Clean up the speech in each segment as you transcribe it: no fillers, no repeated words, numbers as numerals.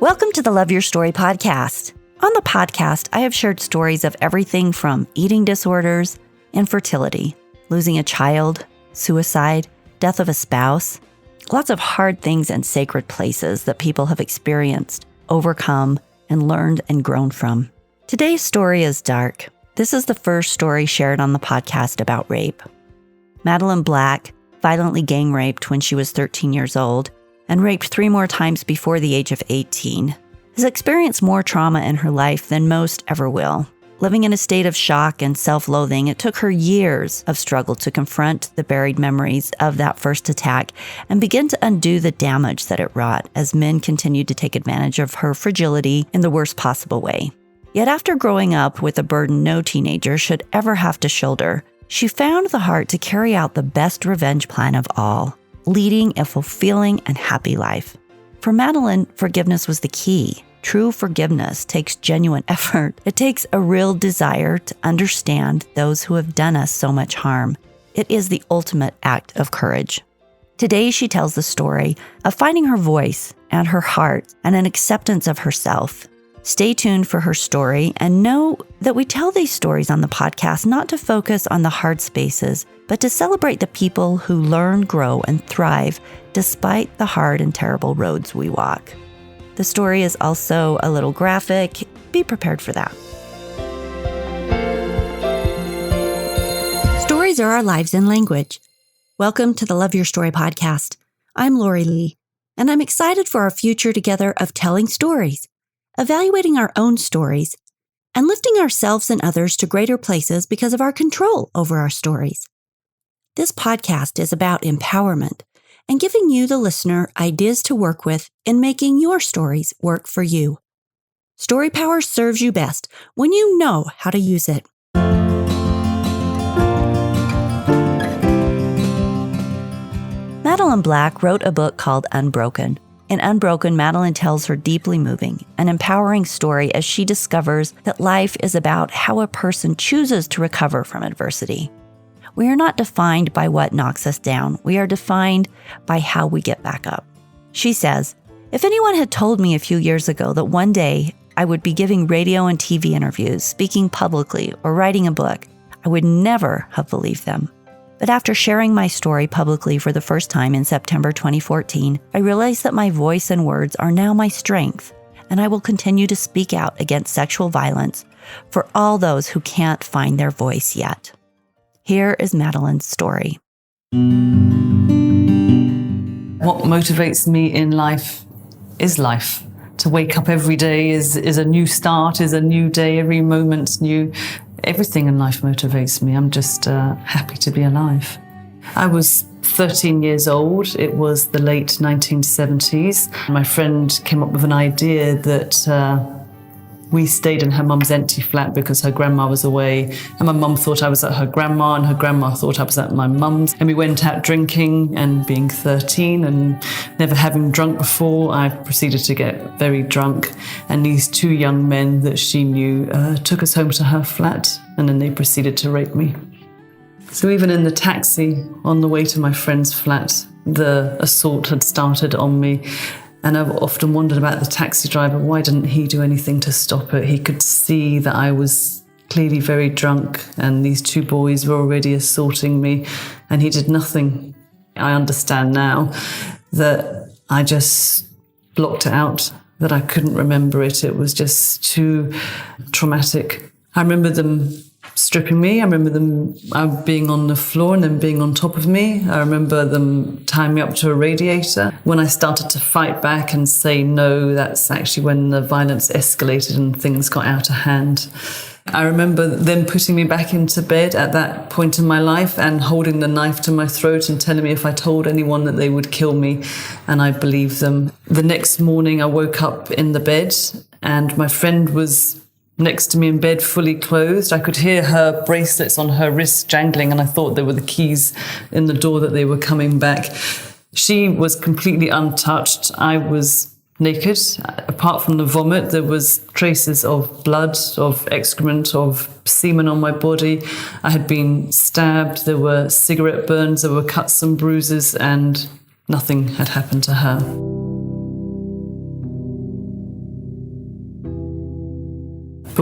Welcome to the Love Your Story podcast. On the podcast, I have shared stories of everything from eating disorders, infertility, losing a child, suicide, death of a spouse, lots of hard things and sacred places that people have experienced, overcome, and learned and grown from. Today's story is dark. This is the first story shared on the podcast about rape. Madeleine Black violently gang raped when she was 13 years old and raped 3 more times before the age of 18, has experienced more trauma in her life than most ever will. Living in a state of shock and self-loathing, it took her years of struggle to confront the buried memories of that first attack and begin to undo the damage that it wrought as men continued to take advantage of her fragility in the worst possible way. Yet after growing up with a burden no teenager should ever have to shoulder, she found the heart to carry out the best revenge plan of all, leading a fulfilling and happy life. For Madeleine, forgiveness was the key. True forgiveness takes genuine effort. It takes a real desire to understand those who have done us so much harm. It is the ultimate act of courage. Today, she tells the story of finding her voice and her heart and an acceptance of herself. Stay tuned for her story and know that we tell these stories on the podcast not to focus on the hard spaces, but to celebrate the people who learn, grow, and thrive despite the hard and terrible roads we walk. The story is also a little graphic. Be prepared for that. Stories are our lives in language. Welcome to the Love Your Story podcast. I'm Lori Lee, and I'm excited for our future together of telling stories, evaluating our own stories, and lifting ourselves and others to greater places because of our control over our stories. This podcast is about empowerment and giving you, the listener, ideas to work with in making your stories work for you. Story power serves you best when you know how to use it. Madeleine Black wrote a book called Unbroken. In Unbroken, Madeleine tells her deeply moving and empowering story as she discovers that life is about how a person chooses to recover from adversity. We are not defined by what knocks us down. We are defined by how we get back up. She says, if anyone had told me a few years ago that one day I would be giving radio and TV interviews, speaking publicly, or writing a book, I would never have believed them. But after sharing my story publicly for the first time in September 2014, I realized that my voice and words are now my strength, and I will continue to speak out against sexual violence for all those who can't find their voice yet. Here is Madeleine's story. What motivates me in life is life. To wake up every day is a new start, is a new day, every moment's new. Everything in life motivates me. I'm just happy to be alive. I was 13 years old. It was the late 1970s. My friend came up with an idea that we stayed in her mum's empty flat because her grandma was away, and my mum thought I was at her grandma, and her grandma thought I was at my mum's. And we went out drinking, and being 13 and never having drunk before, I proceeded to get very drunk. And these 2 young men that she knew took us home to her flat, and then they proceeded to rape me. So even in the taxi on the way to my friend's flat, the assault had started on me. And I've often wondered about the taxi driver. Why didn't he do anything to stop it? He could see that I was clearly very drunk and these 2 boys were already assaulting me, and he did nothing. I understand now that I just blocked it out, that I couldn't remember it. It was just too traumatic. I remember them stripping me. I remember them being on the floor and then being on top of me. I remember them tying me up to a radiator. When I started to fight back and say no, that's actually when the violence escalated and things got out of hand. I remember them putting me back into bed at that point in my life and holding the knife to my throat and telling me if I told anyone that they would kill me, and I believed them. The next morning I woke up in the bed and my friend was next to me in bed, fully clothed. I could hear her bracelets on her wrists jangling, and I thought they were the keys in the door that they were coming back. She was completely untouched. I was naked. Apart from the vomit, there was traces of blood, of excrement, of semen on my body. I had been stabbed. There were cigarette burns. There were cuts and bruises, and nothing had happened to her.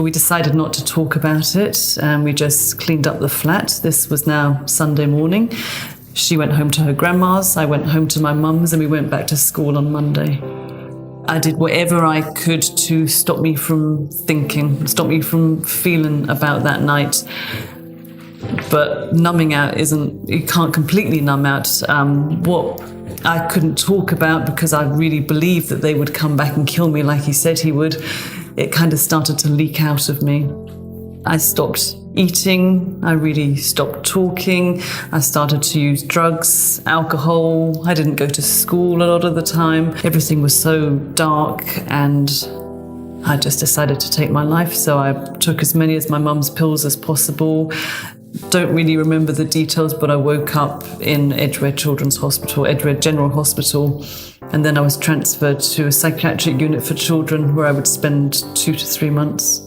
But we decided not to talk about it, and we just cleaned up the flat. This was now Sunday morning. She went home to her grandma's, I went home to my mum's, and we went back to school on Monday. I did whatever I could to stop me from thinking, stop me from feeling about that night. But numbing out you can't completely numb out. What I couldn't talk about, because I really believed that they would come back and kill me like he said he would, it kind of started to leak out of me. I stopped eating, I really stopped talking, I started to use drugs, alcohol, I didn't go to school a lot of the time. Everything was so dark, and I just decided to take my life. So I took as many of my mum's pills as possible. Don't really remember the details, but I woke up in Edgware Children's Hospital, Edgware General Hospital, and then I was transferred to a psychiatric unit for children where I would spend 2 to 3 months.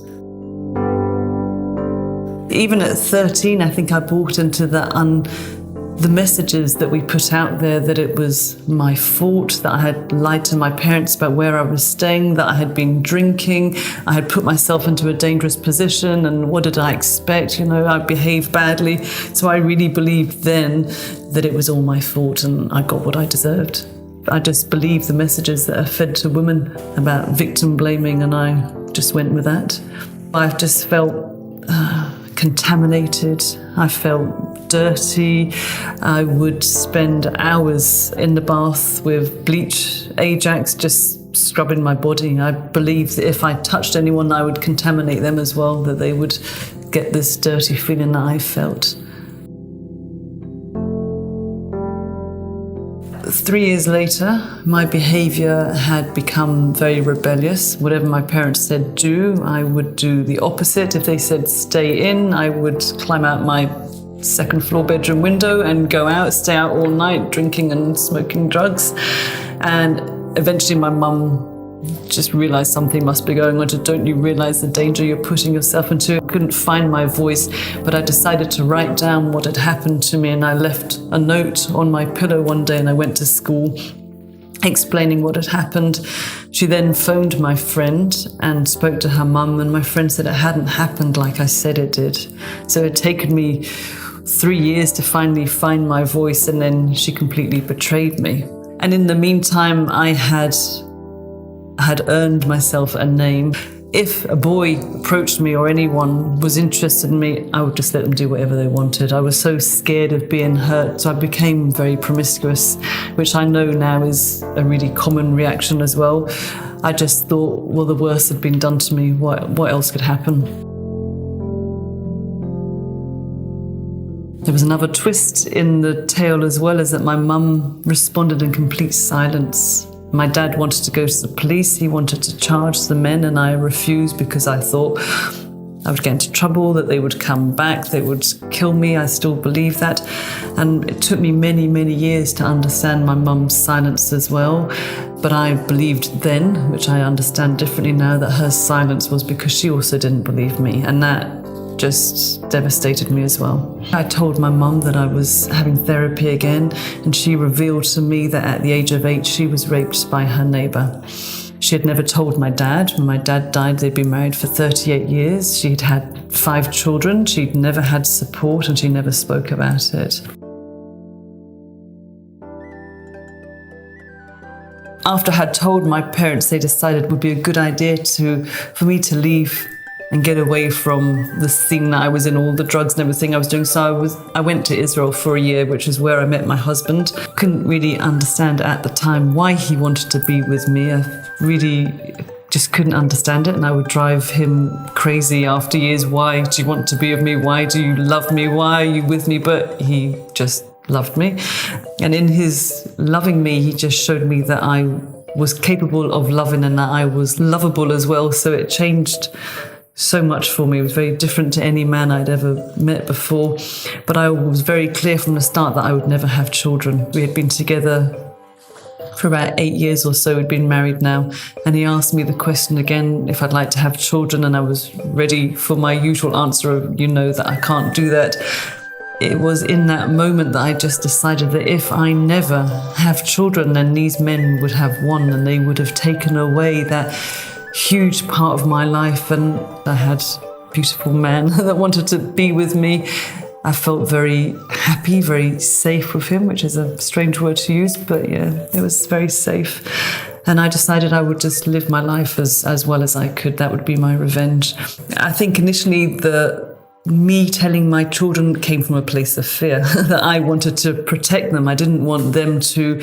Even at 13, I think I bought into the messages that we put out there, that it was my fault, that I had lied to my parents about where I was staying, that I had been drinking, I had put myself into a dangerous position, and what did I expect? I behaved badly. So I really believed then that it was all my fault and I got what I deserved. I just believed the messages that are fed to women about victim blaming, and I just went with that. I just felt contaminated. I felt dirty. I would spend hours in the bath with bleach, Ajax, just scrubbing my body. I believed that if I touched anyone, I would contaminate them as well, that they would get this dirty feeling that I felt. 3 years later, my behaviour had become very rebellious. Whatever my parents said do, I would do the opposite. If they said stay in, I would climb out my second floor bedroom window and go out, stay out all night, drinking and smoking drugs. And eventually my mum just realised something must be going on. Don't you realise the danger you're putting yourself into? I couldn't find my voice, but I decided to write down what had happened to me, and I left a note on my pillow one day, and I went to school explaining what had happened. She then phoned my friend and spoke to her mum, and my friend said it hadn't happened like I said it did. So it had taken me 3 years to finally find my voice, and then she completely betrayed me. And in the meantime, I had earned myself a name. If a boy approached me or anyone was interested in me, I would just let them do whatever they wanted. I was so scared of being hurt, so I became very promiscuous, which I know now is a really common reaction as well. I just thought, well, the worst had been done to me. What else could happen? There was another twist in the tale as well, is that my mum responded in complete silence. My dad wanted to go to the police, he wanted to charge the men, and I refused because I thought I would get into trouble, that they would come back, they would kill me. I still believe that. And it took me many, many years to understand my mum's silence as well. But I believed then, which I understand differently now, that her silence was because she also didn't believe me. And that just devastated me as well. I told my mum that I was having therapy again, and she revealed to me that at the age of 8, she was raped by her neighbour. She had never told my dad. When my dad died, they'd been married for 38 years. She'd had 5 children. She'd never had support, and she never spoke about it. After I had told my parents, they decided it would be a good idea for me to leave and get away from the scene that I was in, all the drugs and everything I was doing. So I went to Israel for a year, which is where I met my husband. Couldn't really understand at the time why he wanted to be with me. I really just couldn't understand it, and I would drive him crazy after years. Why do you want to be with me? Why do you love me? Why are you with me? But he just loved me. And in his loving me, he just showed me that I was capable of loving and that I was lovable as well. So it changed so much for me. It was very different to any man I'd ever met before. But I was very clear from the start that I would never have children. We had been together for about 8 years or so. We'd been married now. And he asked me the question again if I'd like to have children, and I was ready for my usual answer of, you know that I can't do that. It was in that moment that I just decided that if I never have children, then these men would have won, and they would have taken away that huge part of my life, and I had a beautiful man that wanted to be with me. I felt very happy, very safe with him, which is a strange word to use, but yeah, it was very safe. And I decided I would just live my life as well as I could. That would be my revenge. I think initially me telling my children came from a place of fear, that I wanted to protect them. I didn't want them to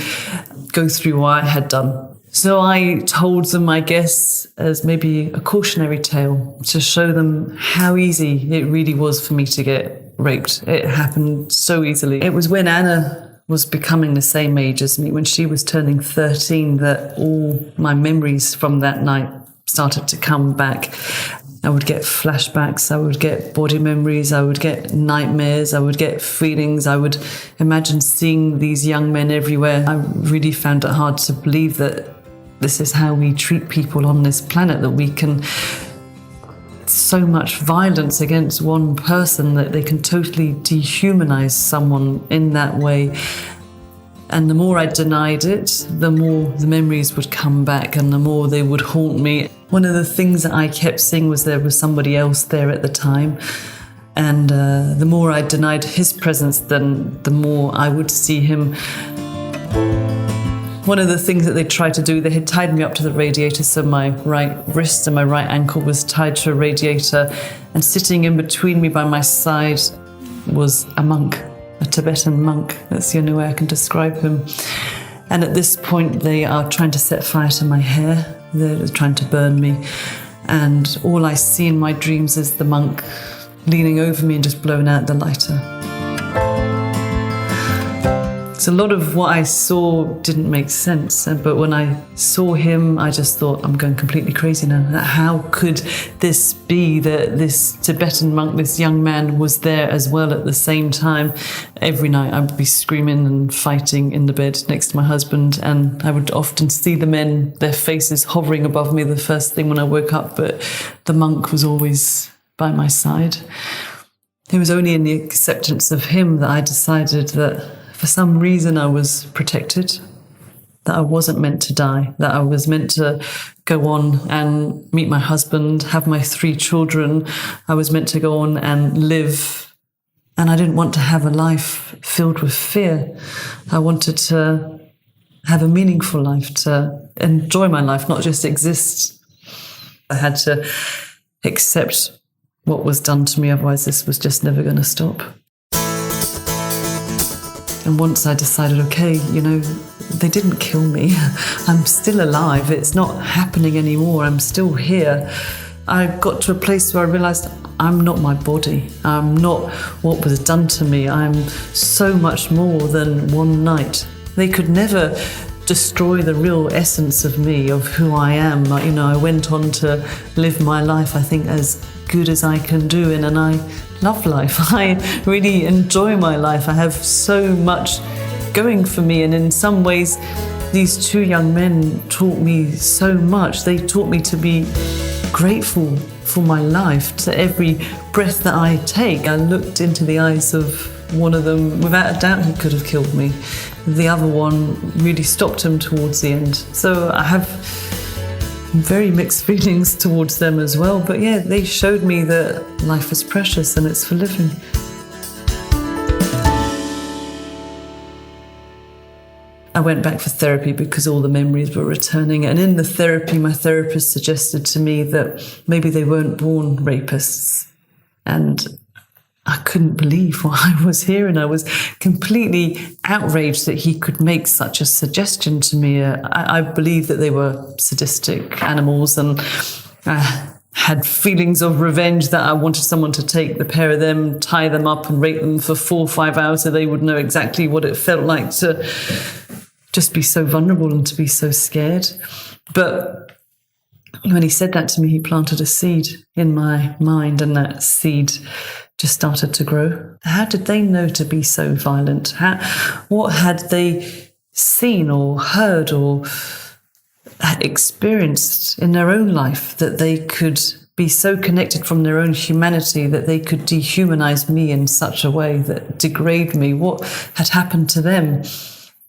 go through what I had done. So I told them, I guess, as maybe a cautionary tale to show them how easy it really was for me to get raped. It happened so easily. It was when Anna was becoming the same age as me, when she was turning 13, that all my memories from that night started to come back. I would get flashbacks, I would get body memories, I would get nightmares, I would get feelings, I would imagine seeing these young men everywhere. I really found it hard to believe that this is how we treat people on this planet, that we can so much violence against one person, that they can totally dehumanize someone in that way. And the more I denied it, the more the memories would come back and the more they would haunt me. One of the things that I kept seeing was there was somebody else there at the time. And the more I denied his presence, then the more I would see him. One of the things that they tried to do, they had tied me up to the radiator, so my right wrist and my right ankle was tied to a radiator, and sitting in between me by my side was a monk, a Tibetan monk. That's the only way I can describe him. And at this point, they are trying to set fire to my hair. They're trying to burn me. And all I see in my dreams is the monk leaning over me and just blowing out the lighter. So a lot of what I saw didn't make sense, but when I saw him, I just thought, I'm going completely crazy now. How could this be that this Tibetan monk, this young man, was there as well at the same time? Every night I would be screaming and fighting in the bed next to my husband, and I would often see the men, their faces hovering above me the first thing when I woke up, but the monk was always by my side. It was only in the acceptance of him that I decided that for some reason I was protected, that I wasn't meant to die, that I was meant to go on and meet my husband, have my 3 children. I was meant to go on and live. And I didn't want to have a life filled with fear. I wanted to have a meaningful life, to enjoy my life, not just exist. I had to accept what was done to me, otherwise this was just never going to stop. And once I decided, okay, they didn't kill me. I'm still alive. It's not happening anymore. I'm still here. I got to a place where I realized I'm not my body. I'm not what was done to me. I'm so much more than one night. They could never destroy the real essence of me, of who I am. I went on to live my life, I think, as good as I can do, and I love life. I really enjoy my life. I have so much going for me, and in some ways these 2 young men taught me so much. They taught me to be grateful for my life, to every breath that I take. I looked into the eyes of one of them. Without a doubt he could have killed me. The other one really stopped him towards the end. So I have very mixed feelings towards them as well. But yeah, they showed me that life is precious and it's for living. I went back for therapy because all the memories were returning. And in the therapy, my therapist suggested to me that maybe they weren't born rapists. And I couldn't believe what I was hearing. I was completely outraged that he could make such a suggestion to me. I believed that they were sadistic animals, and I had feelings of revenge, that I wanted someone to take the pair of them, tie them up and rape them for 4 or 5 hours so they would know exactly what it felt like to just be so vulnerable and to be so scared. But when he said that to me, he planted a seed in my mind, and that seed just started to grow. How did they know to be so violent? What had they seen or heard or experienced in their own life that they could be so connected from their own humanity that they could dehumanize me in such a way that degrade me? What had happened to them?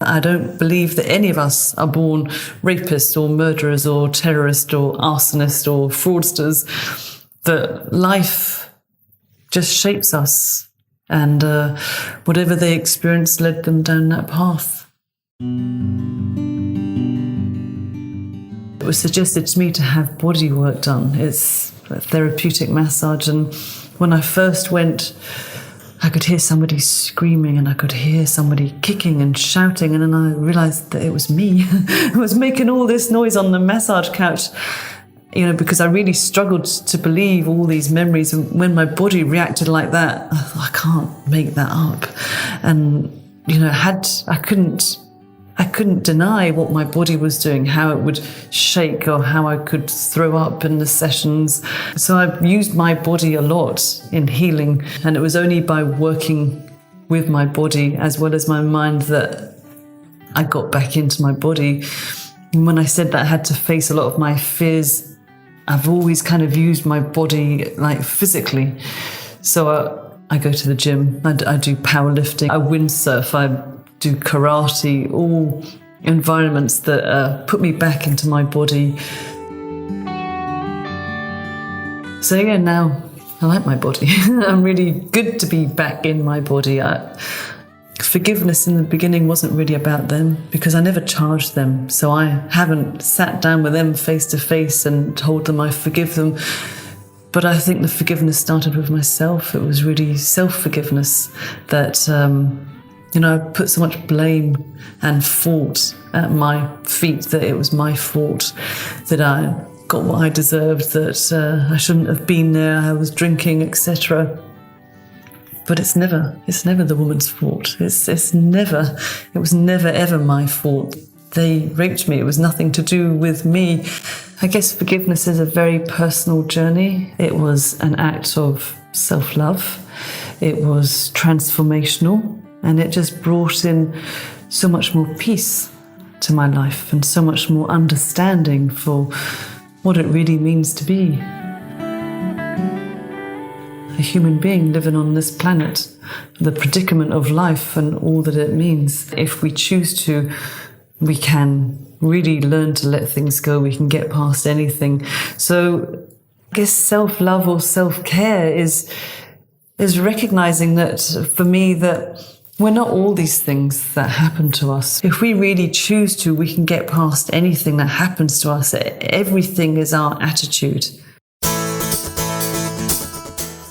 I don't believe that any of us are born rapists or murderers or terrorists or arsonists or fraudsters. That life just shapes us, and whatever they experienced led them down that path. It was suggested to me to have body work done. It's a therapeutic massage, and when I first went, I could hear somebody screaming and I could hear somebody kicking and shouting, and then I realised that it was me. I was making all this noise on the massage couch, because I really struggled to believe all these memories. And when my body reacted like that, I thought, I can't make that up. And, I couldn't deny what my body was doing, how it would shake or how I could throw up in the sessions. So I've used my body a lot in healing, and it was only by working with my body as well as my mind that I got back into my body. And when I said that I had to face a lot of my fears, I've always kind of used my body like physically. So I go to the gym, I do powerlifting, I windsurf, I do karate, all environments that put me back into my body. So yeah, now I like my body. I'm really good to be back in my body. Forgiveness in the beginning wasn't really about them because I never charged them. So I haven't sat down with them face to face and told them I forgive them. But I think the forgiveness started with myself. It was really self-forgiveness that I put so much blame and fault at my feet, that it was my fault, that I got what I deserved, that I shouldn't have been there, I was drinking, etc. But it's never the woman's fault. It was never ever my fault. They raped me. It was nothing to do with me. I guess forgiveness is a very personal journey. It was an act of self-love. It was transformational. And it just brought in so much more peace to my life and so much more understanding for what it really means to be a human being living on this planet, the predicament of life and all that it means. If we choose to, we can really learn to let things go. We can get past anything. So I guess self-love or self-care is recognizing that, for me, that we're not all these things that happen to us. If we really choose to, we can get past anything that happens to us. Everything is our attitude.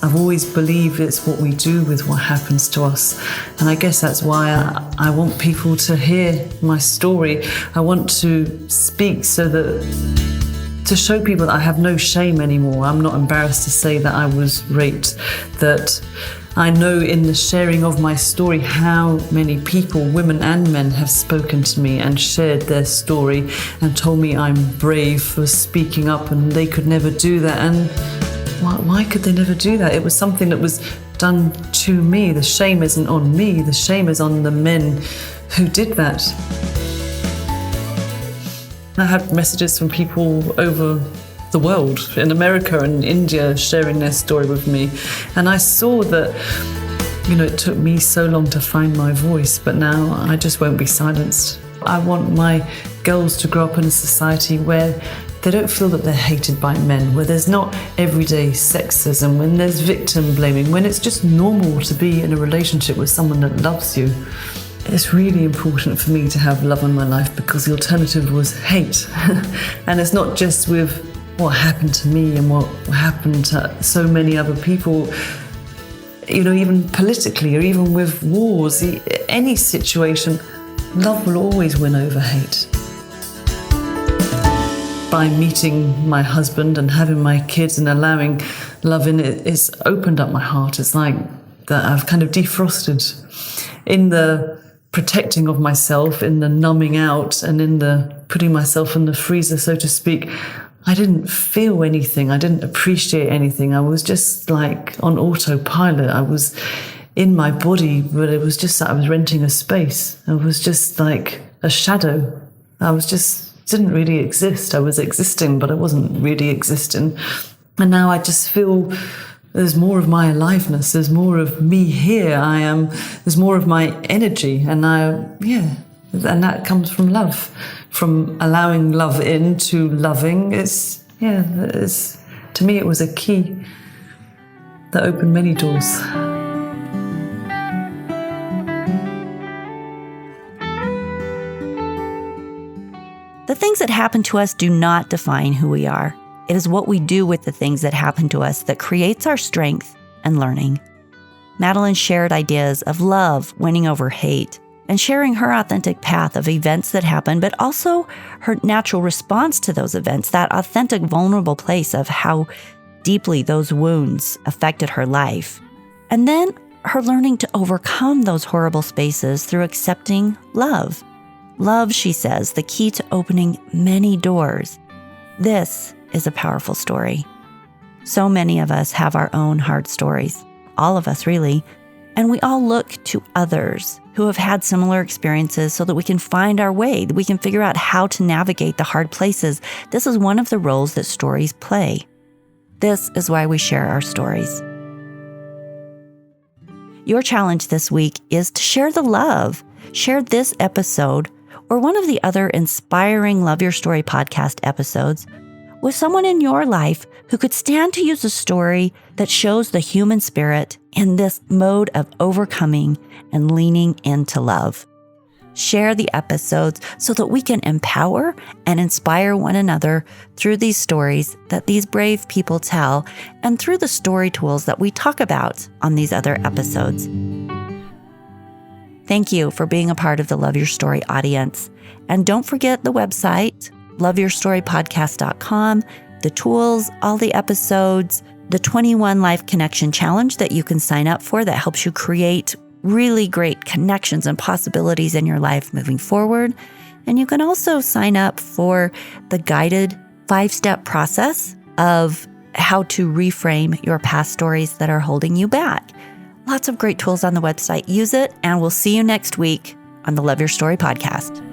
I've always believed it's what we do with what happens to us. And I guess that's why I want people to hear my story. I want to speak to show people that I have no shame anymore. I'm not embarrassed to say that I was raped, that I know in the sharing of my story how many people, women and men, have spoken to me and shared their story and told me I'm brave for speaking up and they could never do that. And why could they never do that? It was something that was done to me. The shame isn't on me. The shame is on the men who did that. I had messages from people over the world, in America and India, sharing their story with me. And I saw that, it took me so long to find my voice, but now I just won't be silenced. I want my girls to grow up in a society where they don't feel that they're hated by men, where there's not everyday sexism, when there's victim blaming, when it's just normal to be in a relationship with someone that loves you. It's really important for me to have love in my life because the alternative was hate. And it's not just with what happened to me and what happened to so many other people, even politically or even with wars, any situation, love will always win over hate. By meeting my husband and having my kids and allowing love in it, it's opened up my heart. It's like that I've kind of defrosted in the protecting of myself, in the numbing out and in the putting myself in the freezer, so to speak. I didn't feel anything. I didn't appreciate anything. I was just like on autopilot. I was in my body, but it was just that I was renting a space. I was just like a shadow. Didn't really exist. I was existing, but I wasn't really existing. And now I just feel there's more of my aliveness. There's more of me here. There's more of my energy. And And that comes from love, from allowing love into loving. To me, it was a key that opened many doors. The things that happen to us do not define who we are. It is what we do with the things that happen to us that creates our strength and learning. Madeleine shared ideas of love winning over hate and sharing her authentic path of events that happened, but also her natural response to those events, that authentic, vulnerable place of how deeply those wounds affected her life. And then her learning to overcome those horrible spaces through accepting love. Love, she says, the key to opening many doors. This is a powerful story. So many of us have our own hard stories, all of us really, and we all look to others who have had similar experiences so that we can find our way, that we can figure out how to navigate the hard places. This is one of the roles that stories play. This is why we share our stories. Your challenge this week is to share the love. Share this episode or one of the other inspiring Love Your Story podcast episodes with someone in your life who could stand to use a story that shows the human spirit in this mode of overcoming and leaning into love. Share the episodes so that we can empower and inspire one another through these stories that these brave people tell and through the story tools that we talk about on these other episodes. Thank you for being a part of the Love Your Story audience. And don't forget the website, loveyourstorypodcast.com, the tools, all the episodes, the 21 Life Connection Challenge that you can sign up for that helps you create really great connections and possibilities in your life moving forward. And you can also sign up for the guided 5-step process of how to reframe your past stories that are holding you back. Lots of great tools on the website. Use it, and we'll see you next week on the Love Your Story podcast.